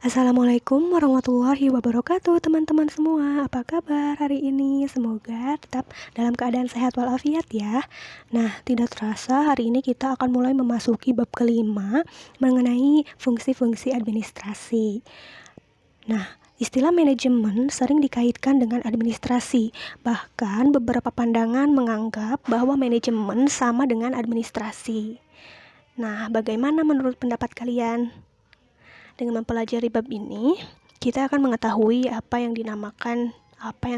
Assalamualaikum warahmatullahi wabarakatuh teman-teman semua. Apa kabar hari ini? Semoga tetap dalam keadaan sehat walafiat ya. Nah, tidak terasa hari ini kita akan mulai memasuki bab kelima mengenai fungsi-fungsi administrasi. Nah, istilah manajemen sering dikaitkan dengan administrasi. Bahkan beberapa pandangan menganggap bahwa manajemen sama dengan administrasi. Nah, bagaimana menurut pendapat kalian? Dengan mempelajari bab ini, kita akan mengetahui apa yang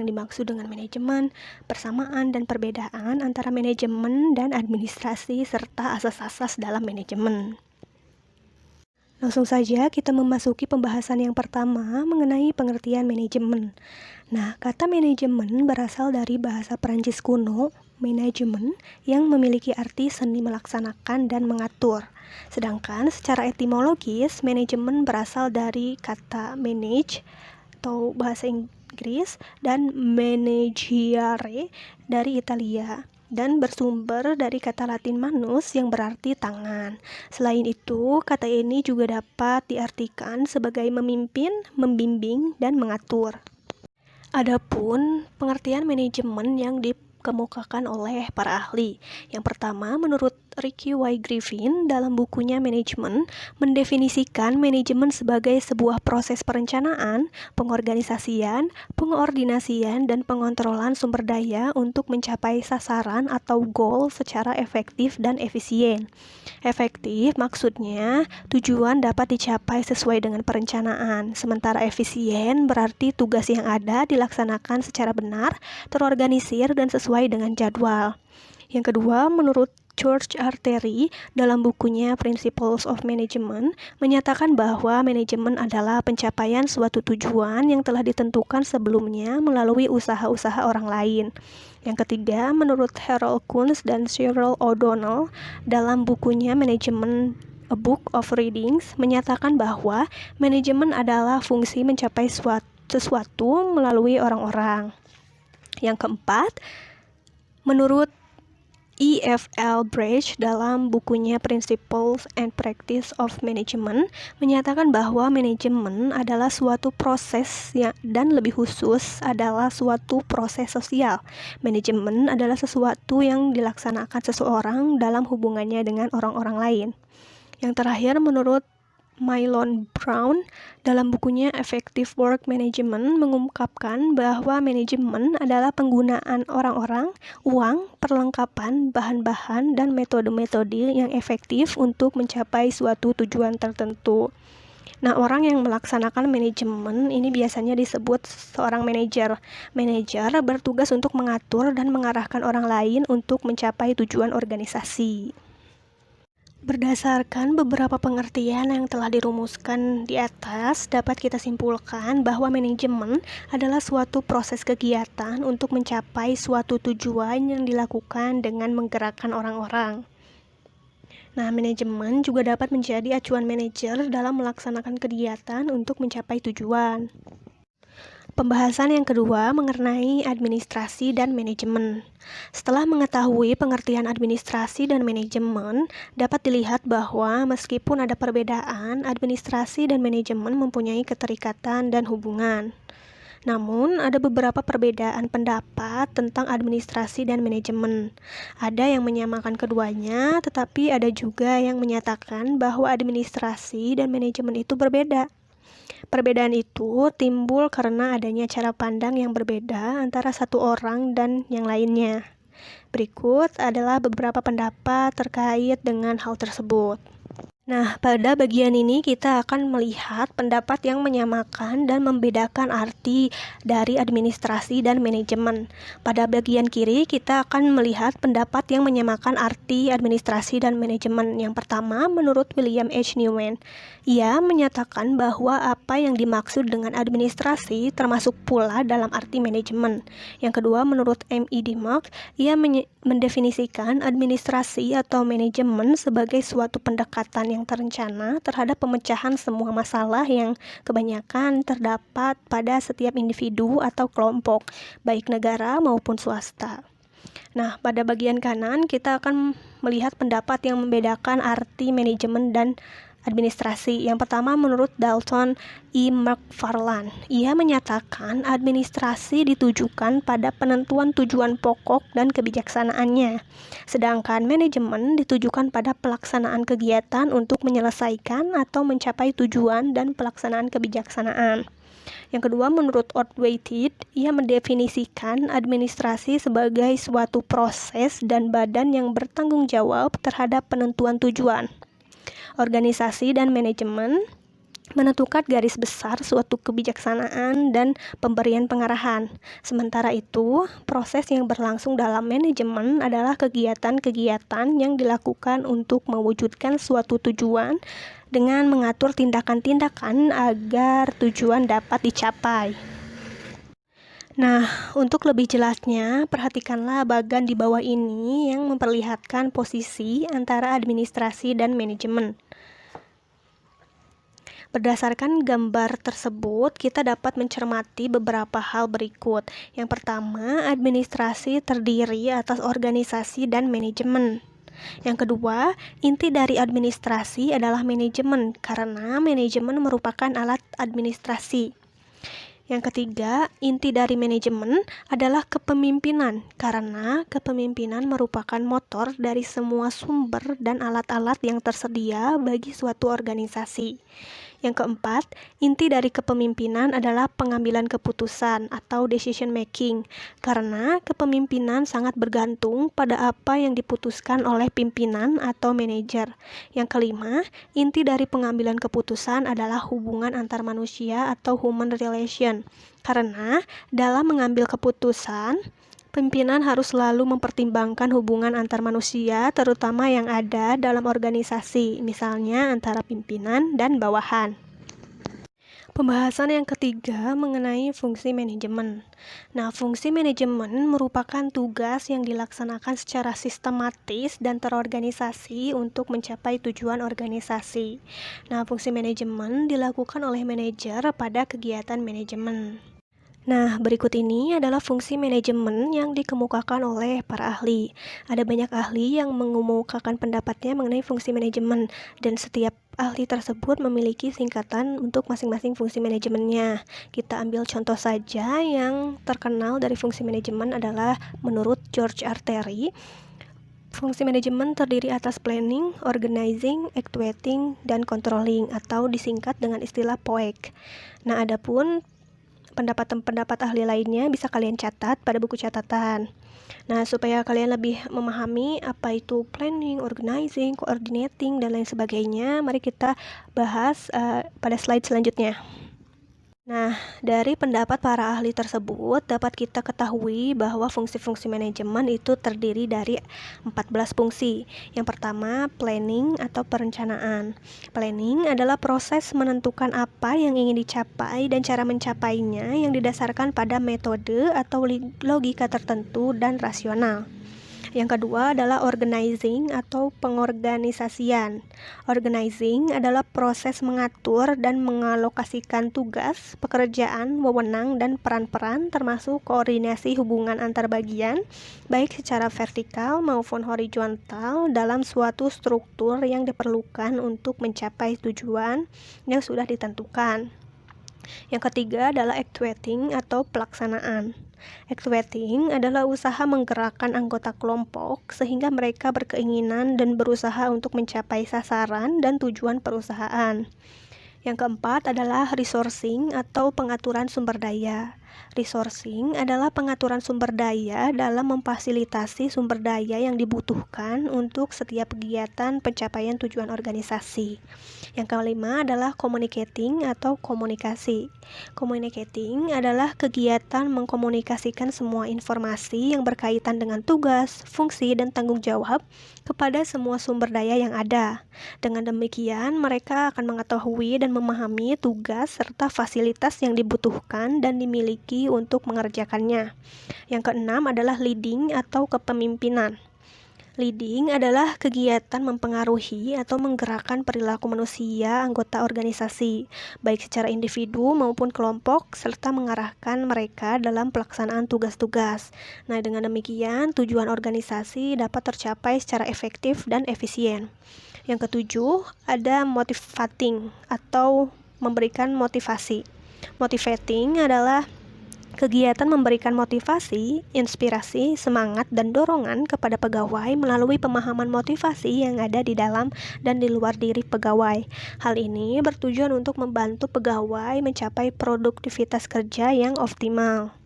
dimaksud dengan manajemen, persamaan dan perbedaan antara manajemen dan administrasi, serta asas-asas dalam manajemen. Langsung saja kita memasuki pembahasan yang pertama mengenai pengertian manajemen. Nah, kata manajemen berasal dari bahasa Perancis kuno, manajemen, yang memiliki arti seni melaksanakan dan mengatur. Sedangkan secara etimologis, manajemen berasal dari kata manage atau bahasa Inggris dan managiare dari Italia, dan bersumber dari kata Latin manus yang berarti tangan. Selain itu, kata ini juga dapat diartikan sebagai memimpin, membimbing, dan mengatur. Adapun pengertian manajemen yang dikemukakan oleh para ahli. Yang pertama, menurut Ricky Y. Griffin dalam bukunya Manajemen, mendefinisikan manajemen sebagai sebuah proses perencanaan, pengorganisasian, pengordinasian, dan pengontrolan sumber daya untuk mencapai sasaran atau goal secara efektif dan efisien. Efektif maksudnya tujuan dapat dicapai sesuai dengan perencanaan, sementara efisien berarti tugas yang ada dilaksanakan secara benar, terorganisir, dan sesuai dengan jadwal. Yang kedua, menurut George R. Terry dalam bukunya Principles of Management menyatakan bahwa manajemen adalah pencapaian suatu tujuan yang telah ditentukan sebelumnya melalui usaha-usaha orang lain. Yang ketiga, menurut Harold Kunz dan Cyril O'Donnell dalam bukunya Management A Book of Readings menyatakan bahwa manajemen adalah fungsi mencapai sesuatu melalui orang-orang. Yang keempat, menurut E.F.L. Bridge dalam bukunya Principles and Practice of Management menyatakan bahwa manajemen adalah suatu proses dan lebih khusus adalah suatu proses sosial. Manajemen adalah sesuatu yang dilaksanakan seseorang dalam hubungannya dengan orang-orang lain. Yang terakhir, menurut Mylon Brown dalam bukunya Effective Work Management mengungkapkan bahwa manajemen adalah penggunaan orang-orang, uang, perlengkapan, bahan-bahan, dan metode-metode yang efektif untuk mencapai suatu tujuan tertentu. Nah, orang yang melaksanakan manajemen ini biasanya disebut seorang manajer. Manajer bertugas untuk mengatur dan mengarahkan orang lain untuk mencapai tujuan organisasi. Berdasarkan beberapa pengertian yang telah dirumuskan di atas, dapat kita simpulkan bahwa manajemen adalah suatu proses kegiatan untuk mencapai suatu tujuan yang dilakukan dengan menggerakkan orang-orang. Nah, manajemen juga dapat menjadi acuan manajer dalam melaksanakan kegiatan untuk mencapai tujuan. Pembahasan yang kedua mengenai administrasi dan manajemen. Setelah mengetahui pengertian administrasi dan manajemen, dapat dilihat bahwa meskipun ada perbedaan, administrasi dan manajemen mempunyai keterikatan dan hubungan. Namun, ada beberapa perbedaan pendapat tentang administrasi dan manajemen. Ada yang menyamakan keduanya, tetapi ada juga yang menyatakan bahwa administrasi dan manajemen itu berbeda. Perbedaan itu timbul karena adanya cara pandang yang berbeda antara satu orang dan yang lainnya. Berikut adalah beberapa pendapat terkait dengan hal tersebut. Nah, pada bagian ini kita akan melihat pendapat yang menyamakan dan membedakan arti dari administrasi dan manajemen. Pada bagian kiri kita akan melihat pendapat yang menyamakan arti administrasi dan manajemen. Yang pertama, menurut William H. Newman, ia menyatakan bahwa apa yang dimaksud dengan administrasi termasuk pula dalam arti manajemen. Yang kedua, menurut M.E.D. Mark, ia mendefinisikan administrasi atau manajemen sebagai suatu pendekatan yang terencana terhadap pemecahan semua masalah yang kebanyakan terdapat pada setiap individu atau kelompok, baik negara maupun swasta. Nah, pada bagian kanan kita akan melihat pendapat yang membedakan arti manajemen dan administrasi. Yang pertama menurut Dalton E. McFarland, ia menyatakan administrasi ditujukan pada penentuan tujuan pokok dan kebijaksanaannya, sedangkan manajemen ditujukan pada pelaksanaan kegiatan untuk menyelesaikan atau mencapai tujuan dan pelaksanaan kebijaksanaan. Yang kedua, menurut Outweighted, ia mendefinisikan administrasi sebagai suatu proses dan badan yang bertanggung jawab terhadap penentuan tujuan. Organisasi dan manajemen menentukan garis besar suatu kebijaksanaan dan pemberian pengarahan. Sementara itu, proses yang berlangsung dalam manajemen adalah kegiatan-kegiatan yang dilakukan untuk mewujudkan suatu tujuan dengan mengatur tindakan-tindakan agar tujuan dapat dicapai. Nah, untuk lebih jelasnya, perhatikanlah bagan di bawah ini yang memperlihatkan posisi antara administrasi dan manajemen. Berdasarkan gambar tersebut, kita dapat mencermati beberapa hal berikut. Yang pertama, administrasi terdiri atas organisasi dan manajemen. Yang kedua, inti dari administrasi adalah manajemen, karena manajemen merupakan alat administrasi. Yang ketiga, inti dari manajemen adalah kepemimpinan, karena kepemimpinan merupakan motor dari semua sumber dan alat-alat yang tersedia bagi suatu organisasi. Yang keempat, inti dari kepemimpinan adalah pengambilan keputusan atau decision making, karena kepemimpinan sangat bergantung pada apa yang diputuskan oleh pimpinan atau manajer. Yang kelima, inti dari pengambilan keputusan adalah hubungan antar manusia atau human relation, karena dalam mengambil keputusan, pimpinan harus selalu mempertimbangkan hubungan antar manusia, terutama yang ada dalam organisasi, misalnya antara pimpinan dan bawahan. Pembahasan yang ketiga mengenai fungsi manajemen. Nah, fungsi manajemen merupakan tugas yang dilaksanakan secara sistematis dan terorganisasi untuk mencapai tujuan organisasi. Nah, fungsi manajemen dilakukan oleh manajer pada kegiatan manajemen. Nah, berikut ini adalah fungsi manajemen yang dikemukakan oleh para ahli. Ada banyak ahli yang mengemukakan pendapatnya mengenai fungsi manajemen, dan setiap ahli tersebut memiliki singkatan untuk masing-masing fungsi manajemennya. Kita ambil contoh saja yang terkenal dari fungsi manajemen adalah menurut George R. Terry. Fungsi manajemen terdiri atas planning, organizing, actuating, dan controlling, atau disingkat dengan istilah POEC. Nah, adapun pendapat ahli lainnya bisa kalian catat pada buku catatan. Nah, supaya kalian lebih memahami apa itu planning, organizing, coordinating, dan lain sebagainya, mari kita bahas pada slide selanjutnya. Nah, dari pendapat para ahli tersebut dapat kita ketahui bahwa fungsi-fungsi manajemen itu terdiri dari 14 fungsi. Yang pertama, planning atau perencanaan. Planning adalah proses menentukan apa yang ingin dicapai dan cara mencapainya yang didasarkan pada metode atau logika tertentu dan rasional. Yang kedua adalah organizing atau pengorganisasian. Organizing adalah proses mengatur dan mengalokasikan tugas, pekerjaan, wewenang, dan peran-peran termasuk koordinasi hubungan antar bagian, baik secara vertikal maupun horizontal dalam suatu struktur yang diperlukan untuk mencapai tujuan yang sudah ditentukan. Yang ketiga adalah actuating atau pelaksanaan. Actuating adalah usaha menggerakkan anggota kelompok sehingga mereka berkeinginan dan berusaha untuk mencapai sasaran dan tujuan perusahaan. Yang keempat adalah resourcing atau pengaturan sumber daya. Resourcing adalah pengaturan sumber daya dalam memfasilitasi sumber daya yang dibutuhkan untuk setiap kegiatan pencapaian tujuan organisasi. Yang kelima adalah communicating atau komunikasi. Communicating adalah kegiatan mengkomunikasikan semua informasi yang berkaitan dengan tugas, fungsi, dan tanggung jawab kepada semua sumber daya yang ada. Dengan demikian, mereka akan mengetahui dan memahami tugas serta fasilitas yang dibutuhkan dan dimiliki untuk mengerjakannya. Yang keenam adalah leading atau kepemimpinan. Leading adalah kegiatan mempengaruhi atau menggerakkan perilaku manusia anggota organisasi, baik secara individu maupun kelompok, serta mengarahkan mereka dalam pelaksanaan tugas-tugas. Nah, dengan demikian, tujuan organisasi dapat tercapai secara efektif dan efisien. Yang ketujuh, ada motivating atau memberikan motivasi. Motivating adalah kegiatan memberikan motivasi, inspirasi, semangat, dan dorongan kepada pegawai melalui pemahaman motivasi yang ada di dalam dan di luar diri pegawai. Hal ini bertujuan untuk membantu pegawai mencapai produktivitas kerja yang optimal.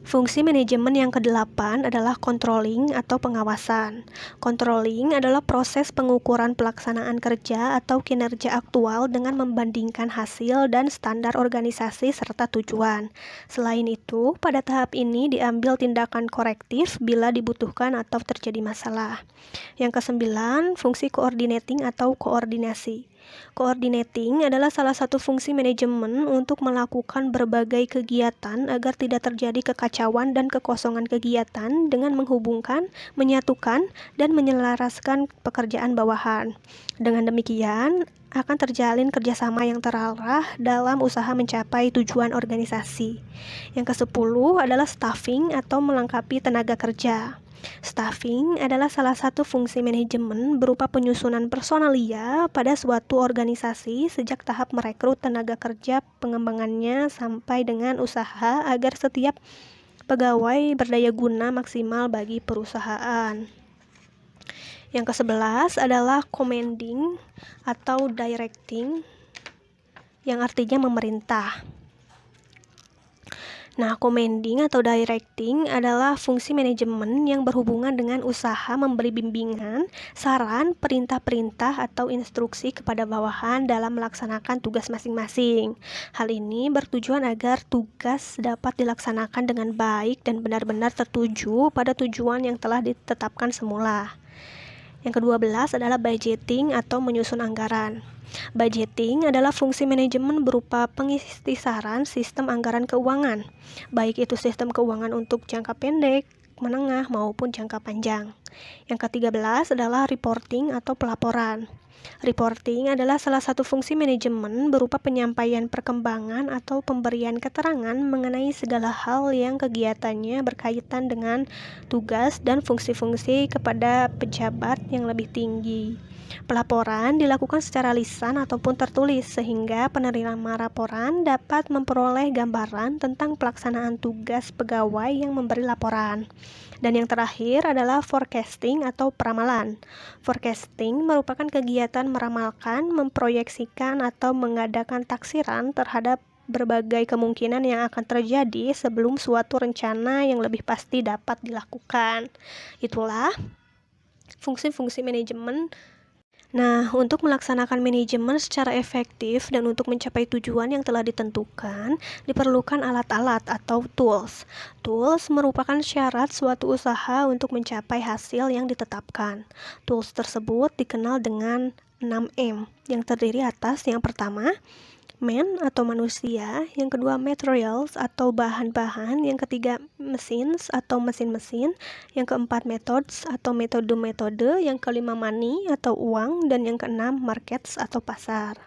Fungsi manajemen yang kedelapan adalah controlling atau pengawasan. Controlling adalah proses pengukuran pelaksanaan kerja atau kinerja aktual dengan membandingkan hasil dan standar organisasi serta tujuan. Selain itu, pada tahap ini diambil tindakan korektif bila dibutuhkan atau terjadi masalah. Yang kesembilan, fungsi coordinating atau koordinasi. Coordinating adalah salah satu fungsi manajemen untuk melakukan berbagai kegiatan agar tidak terjadi kekacauan dan kekosongan kegiatan dengan menghubungkan, menyatukan, dan menyelaraskan pekerjaan bawahan. Dengan demikian, akan terjalin kerjasama yang terarah dalam usaha mencapai tujuan organisasi. Yang ke-10 adalah staffing atau melengkapi tenaga kerja. Staffing adalah salah satu fungsi manajemen berupa penyusunan personalia pada suatu organisasi sejak tahap merekrut tenaga kerja, pengembangannya, sampai dengan usaha agar setiap pegawai berdaya guna maksimal bagi perusahaan. Yang ke-11 adalah commanding atau directing, yang artinya memerintah. Nah, commanding atau directing adalah fungsi manajemen yang berhubungan dengan usaha memberi bimbingan, saran, perintah-perintah, atau instruksi kepada bawahan dalam melaksanakan tugas masing-masing. Hal ini bertujuan agar tugas dapat dilaksanakan dengan baik dan benar-benar tertuju pada tujuan yang telah ditetapkan semula. Yang ke-12 adalah budgeting atau menyusun anggaran. Budgeting adalah fungsi manajemen berupa pengikhtisaran sistem anggaran keuangan, baik itu sistem keuangan untuk jangka pendek, menengah, maupun jangka panjang. Yang ke-13 adalah reporting atau pelaporan. Reporting adalah salah satu fungsi manajemen berupa penyampaian perkembangan atau pemberian keterangan mengenai segala hal yang kegiatannya berkaitan dengan tugas dan fungsi-fungsi kepada pejabat yang lebih tinggi. Pelaporan dilakukan secara lisan ataupun tertulis sehingga penerima laporan dapat memperoleh gambaran tentang pelaksanaan tugas pegawai yang memberi laporan. Dan yang terakhir adalah forecasting atau peramalan. Forecasting merupakan kegiatan meramalkan, memproyeksikan atau mengadakan taksiran terhadap berbagai kemungkinan yang akan terjadi sebelum suatu rencana yang lebih pasti dapat dilakukan. Itulah fungsi-fungsi manajemen. Nah, untuk melaksanakan manajemen secara efektif dan untuk mencapai tujuan yang telah ditentukan, diperlukan alat-alat atau tools. Tools merupakan syarat suatu usaha untuk mencapai hasil yang ditetapkan. Tools tersebut dikenal dengan 6M, yang terdiri atas yang pertama, man atau manusia, yang kedua materials atau bahan-bahan, yang ketiga machines atau mesin-mesin, yang keempat methods atau metode-metode, yang kelima money atau uang, dan yang keenam markets atau pasar.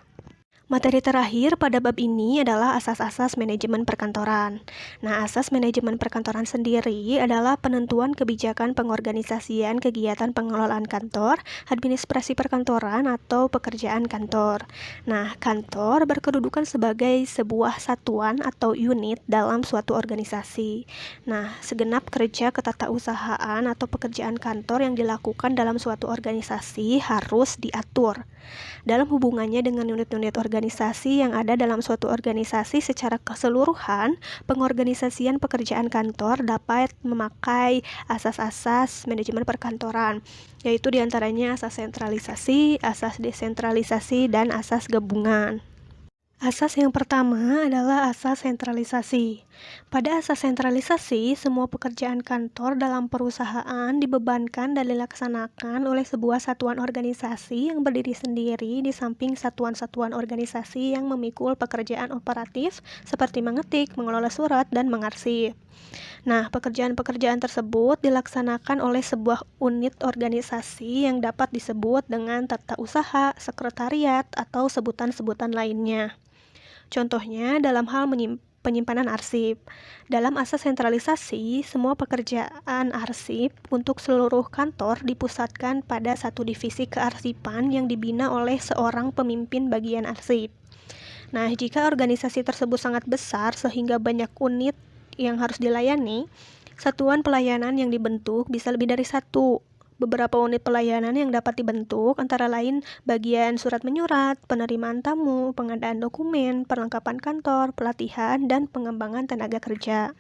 Materi terakhir pada bab ini adalah asas-asas manajemen perkantoran. Nah, asas manajemen perkantoran sendiri adalah penentuan kebijakan pengorganisasian kegiatan pengelolaan kantor, administrasi perkantoran, atau pekerjaan kantor. Nah, kantor berkedudukan sebagai sebuah satuan atau unit dalam suatu organisasi. Nah, segenap kerja ketatausahaan atau pekerjaan kantor yang dilakukan dalam suatu organisasi harus diatur dalam hubungannya dengan unit-unit organisasi yang ada dalam suatu organisasi. Secara keseluruhan, pengorganisasian pekerjaan kantor dapat memakai asas-asas manajemen perkantoran, yaitu diantaranya asas sentralisasi, asas desentralisasi, dan asas gabungan. Asas yang pertama adalah asas sentralisasi. Pada asas sentralisasi, semua pekerjaan kantor dalam perusahaan dibebankan dan dilaksanakan oleh sebuah satuan organisasi yang berdiri sendiri di samping satuan-satuan organisasi yang memikul pekerjaan operatif seperti mengetik, mengelola surat, dan mengarsip. Nah, pekerjaan-pekerjaan tersebut dilaksanakan oleh sebuah unit organisasi yang dapat disebut dengan tata usaha, sekretariat, atau sebutan-sebutan lainnya. Contohnya dalam hal penyimpanan arsip. Dalam asas sentralisasi, semua pekerjaan arsip untuk seluruh kantor dipusatkan pada satu divisi kearsipan yang dibina oleh seorang pemimpin bagian arsip. Nah, jika organisasi tersebut sangat besar sehingga banyak unit yang harus dilayani, satuan pelayanan yang dibentuk bisa lebih dari satu. Beberapa unit pelayanan yang dapat dibentuk antara lain bagian surat menyurat, penerimaan tamu, pengadaan dokumen, perlengkapan kantor, pelatihan, dan pengembangan tenaga kerja.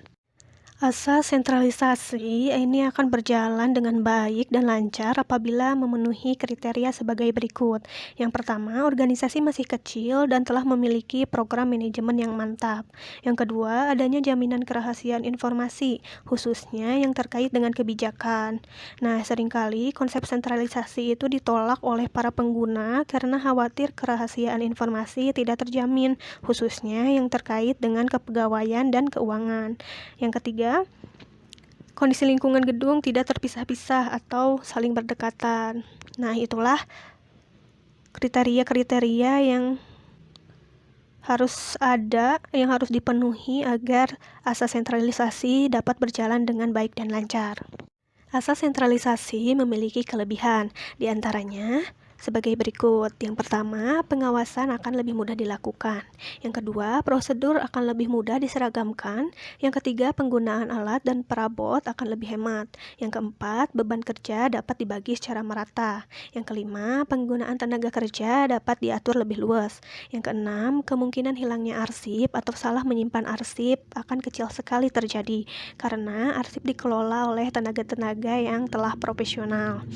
Asas sentralisasi ini akan berjalan dengan baik dan lancar apabila memenuhi kriteria sebagai berikut. Yang pertama, organisasi masih kecil dan telah memiliki program manajemen yang mantap. Yang kedua, adanya jaminan kerahasiaan informasi, khususnya yang terkait dengan kebijakan. Nah, seringkali konsep sentralisasi itu ditolak oleh para pengguna karena khawatir kerahasiaan informasi tidak terjamin, khususnya yang terkait dengan kepegawaian dan keuangan. Yang ketiga, kondisi lingkungan gedung tidak terpisah-pisah atau saling berdekatan. Nah, itulah kriteria-kriteria yang harus dipenuhi agar asas sentralisasi dapat berjalan dengan baik dan lancar. Asas sentralisasi memiliki kelebihan, di antaranya sebagai berikut. Yang pertama, pengawasan akan lebih mudah dilakukan. Yang kedua, prosedur akan lebih mudah diseragamkan. Yang ketiga, penggunaan alat dan perabot akan lebih hemat. Yang keempat, beban kerja dapat dibagi secara merata. Yang kelima, penggunaan tenaga kerja dapat diatur lebih luas. Yang keenam, kemungkinan hilangnya arsip atau salah menyimpan arsip akan kecil sekali terjadi karena arsip dikelola oleh tenaga-tenaga yang telah profesional.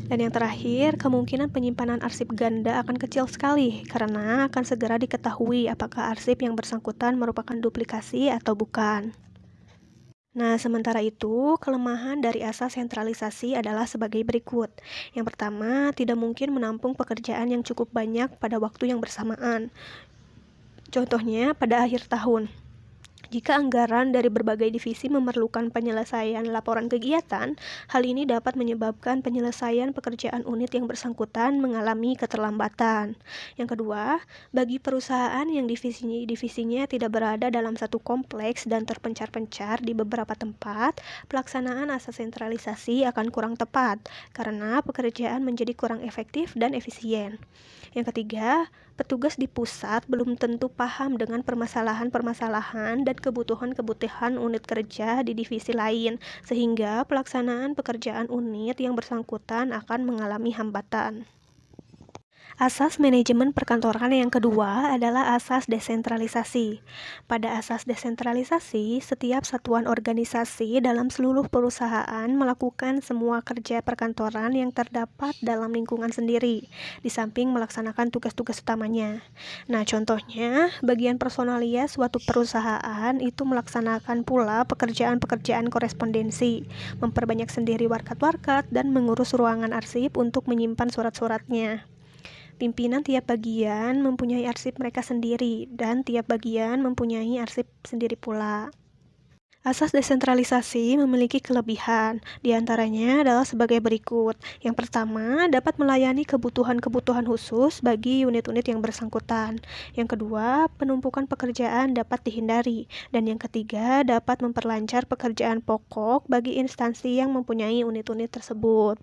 Dan yang terakhir, kemungkinan penyimpanan arsip ganda akan kecil sekali karena akan segera diketahui apakah arsip yang bersangkutan merupakan duplikasi atau bukan. Nah, sementara itu, kelemahan dari asas sentralisasi adalah sebagai berikut. Yang pertama, tidak mungkin menampung pekerjaan yang cukup banyak pada waktu yang bersamaan. Contohnya, pada akhir tahun. Jika anggaran dari berbagai divisi memerlukan penyelesaian laporan kegiatan, hal ini dapat menyebabkan penyelesaian pekerjaan unit yang bersangkutan mengalami keterlambatan. Yang kedua, bagi perusahaan yang divisinya tidak berada dalam satu kompleks dan terpencar-pencar di beberapa tempat, pelaksanaan asas sentralisasi akan kurang tepat karena pekerjaan menjadi kurang efektif dan efisien. Yang ketiga, petugas di pusat belum tentu paham dengan permasalahan-permasalahan dan kebutuhan-kebutuhan unit kerja di divisi lain, sehingga pelaksanaan pekerjaan unit yang bersangkutan akan mengalami hambatan. Asas manajemen perkantoran yang kedua adalah asas desentralisasi. Pada asas desentralisasi, setiap satuan organisasi dalam seluruh perusahaan melakukan semua kerja perkantoran yang terdapat dalam lingkungan sendiri, di samping melaksanakan tugas-tugas utamanya. Nah, contohnya, bagian personalia suatu perusahaan itu melaksanakan pula pekerjaan-pekerjaan korespondensi, memperbanyak sendiri warkat-warkat, dan mengurus ruangan arsip untuk menyimpan surat-suratnya. Pimpinan tiap bagian mempunyai arsip mereka sendiri, dan tiap bagian mempunyai arsip sendiri pula. Asas desentralisasi memiliki kelebihan, diantaranya adalah sebagai berikut. Yang pertama, dapat melayani kebutuhan-kebutuhan khusus bagi unit-unit yang bersangkutan. Yang kedua, penumpukan pekerjaan dapat dihindari. Dan yang ketiga, dapat memperlancar pekerjaan pokok bagi instansi yang mempunyai unit-unit tersebut.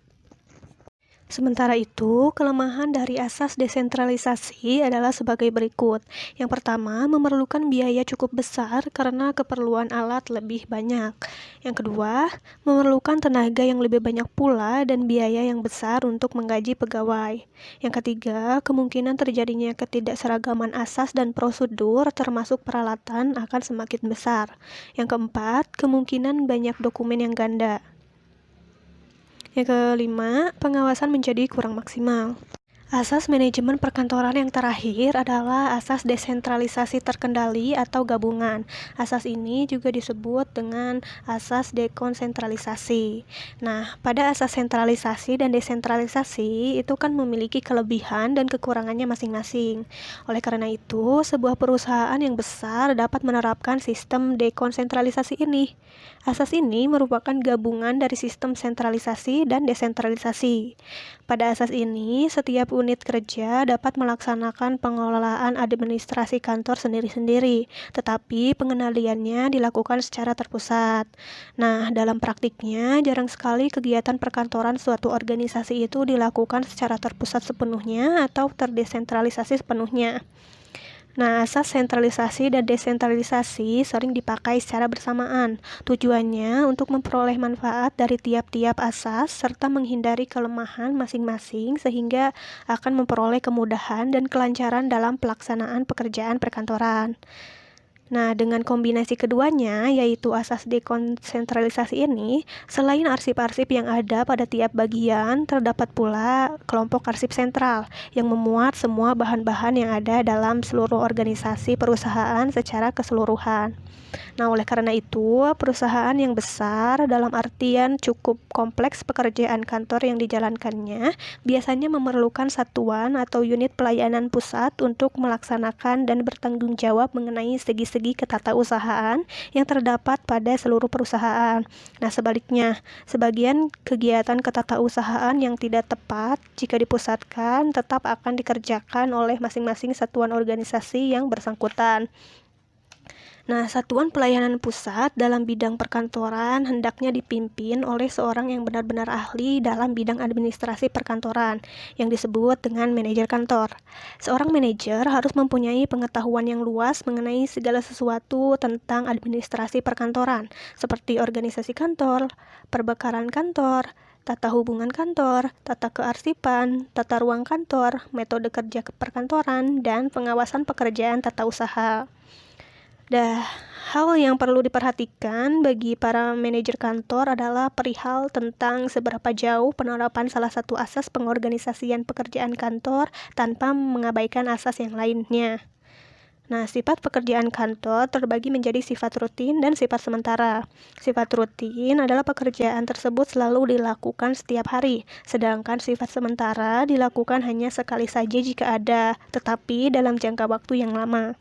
Sementara itu, kelemahan dari asas desentralisasi adalah sebagai berikut. Yang pertama, memerlukan biaya cukup besar karena keperluan alat lebih banyak. Yang kedua, memerlukan tenaga yang lebih banyak pula dan biaya yang besar untuk menggaji pegawai. Yang ketiga, kemungkinan terjadinya ketidakseragaman asas dan prosedur termasuk peralatan akan semakin besar. Yang keempat, kemungkinan banyak dokumen yang ganda. Yang kelima, pengawasan menjadi kurang maksimal. Asas manajemen perkantoran yang terakhir adalah asas desentralisasi terkendali atau gabungan. Asas ini juga disebut dengan asas dekonsentralisasi. Nah, pada asas sentralisasi dan desentralisasi itu kan memiliki kelebihan dan kekurangannya masing-masing. Oleh karena itu, sebuah perusahaan yang besar dapat menerapkan sistem dekonsentralisasi ini. Asas ini merupakan gabungan dari sistem sentralisasi dan desentralisasi. Pada asas ini, setiap unit kerja dapat melaksanakan pengelolaan administrasi kantor sendiri-sendiri, tetapi pengendaliannya dilakukan secara terpusat. Nah, dalam praktiknya, jarang sekali kegiatan perkantoran suatu organisasi itu dilakukan secara terpusat sepenuhnya atau terdesentralisasi sepenuhnya. Nah, asas sentralisasi dan desentralisasi sering dipakai secara bersamaan. Tujuannya untuk memperoleh manfaat dari tiap-tiap asas serta menghindari kelemahan masing-masing sehingga akan memperoleh kemudahan dan kelancaran dalam pelaksanaan pekerjaan perkantoran. Nah, dengan kombinasi keduanya, yaitu asas dekonsentralisasi ini, selain arsip-arsip yang ada pada tiap bagian, terdapat pula kelompok arsip sentral yang memuat semua bahan-bahan yang ada dalam seluruh organisasi perusahaan secara keseluruhan. Nah, oleh karena itu, perusahaan yang besar dalam artian cukup kompleks pekerjaan kantor yang dijalankannya biasanya memerlukan satuan atau unit pelayanan pusat untuk melaksanakan dan bertanggung jawab mengenai segi-segi ketatausahaan yang terdapat pada seluruh perusahaan. Nah, sebaliknya, sebagian kegiatan ketatausahaan yang tidak tepat jika dipusatkan tetap akan dikerjakan oleh masing-masing satuan organisasi yang bersangkutan. Nah, satuan pelayanan pusat dalam bidang perkantoran hendaknya dipimpin oleh seorang yang benar-benar ahli dalam bidang administrasi perkantoran, yang disebut dengan manajer kantor. Seorang manajer harus mempunyai pengetahuan yang luas mengenai segala sesuatu tentang administrasi perkantoran, seperti organisasi kantor, perbekalan kantor, tata hubungan kantor, tata kearsipan, tata ruang kantor, metode kerja perkantoran, dan pengawasan pekerjaan tata usaha. Hal yang perlu diperhatikan bagi para manajer kantor adalah perihal tentang seberapa jauh penerapan salah satu asas pengorganisasian pekerjaan kantor tanpa mengabaikan asas yang lainnya. Nah, sifat pekerjaan kantor terbagi menjadi sifat rutin dan sifat sementara. Sifat rutin adalah pekerjaan tersebut selalu dilakukan setiap hari, sedangkan sifat sementara dilakukan hanya sekali saja jika ada, tetapi dalam jangka waktu yang lama.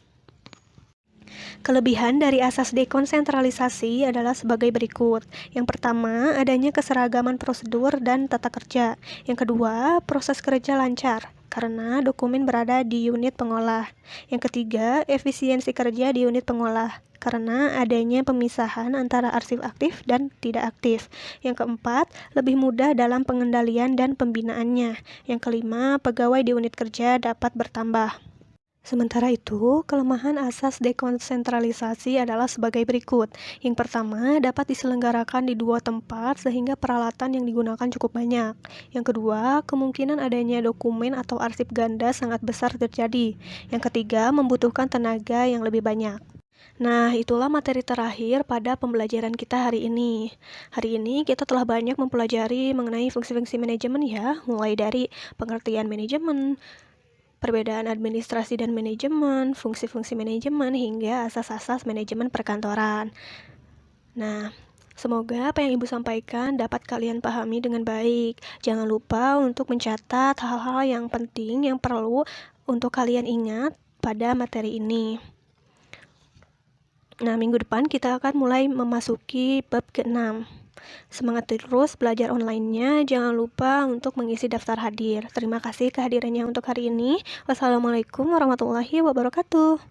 Kelebihan dari asas dekonsentralisasi adalah sebagai berikut. Yang pertama, adanya keseragaman prosedur dan tata kerja. Yang kedua, proses kerja lancar karena dokumen berada di unit pengolah. Yang ketiga, efisiensi kerja di unit pengolah karena adanya pemisahan antara arsip aktif dan tidak aktif. Yang keempat, lebih mudah dalam pengendalian dan pembinaannya. Yang kelima, pegawai di unit kerja dapat bertambah. Sementara itu, kelemahan asas dekonsentralisasi adalah sebagai berikut. Yang pertama, dapat diselenggarakan di dua tempat sehingga peralatan yang digunakan cukup banyak. Yang kedua, kemungkinan adanya dokumen atau arsip ganda sangat besar terjadi. Yang ketiga, membutuhkan tenaga yang lebih banyak. Nah, itulah materi terakhir pada pembelajaran kita hari ini. Hari ini kita telah banyak mempelajari mengenai fungsi-fungsi manajemen ya, mulai dari pengertian manajemen, perbedaan administrasi dan manajemen, fungsi-fungsi manajemen, hingga asas-asas manajemen perkantoran. Nah, semoga apa yang Ibu sampaikan dapat kalian pahami dengan baik. Jangan lupa untuk mencatat hal-hal yang penting yang perlu untuk kalian ingat pada materi ini. Nah, minggu depan kita akan mulai memasuki bab ke-6. Semangat terus belajar online-nya, jangan lupa untuk mengisi daftar hadir. Terima kasih kehadirannya untuk hari ini. Wassalamualaikum warahmatullahi wabarakatuh.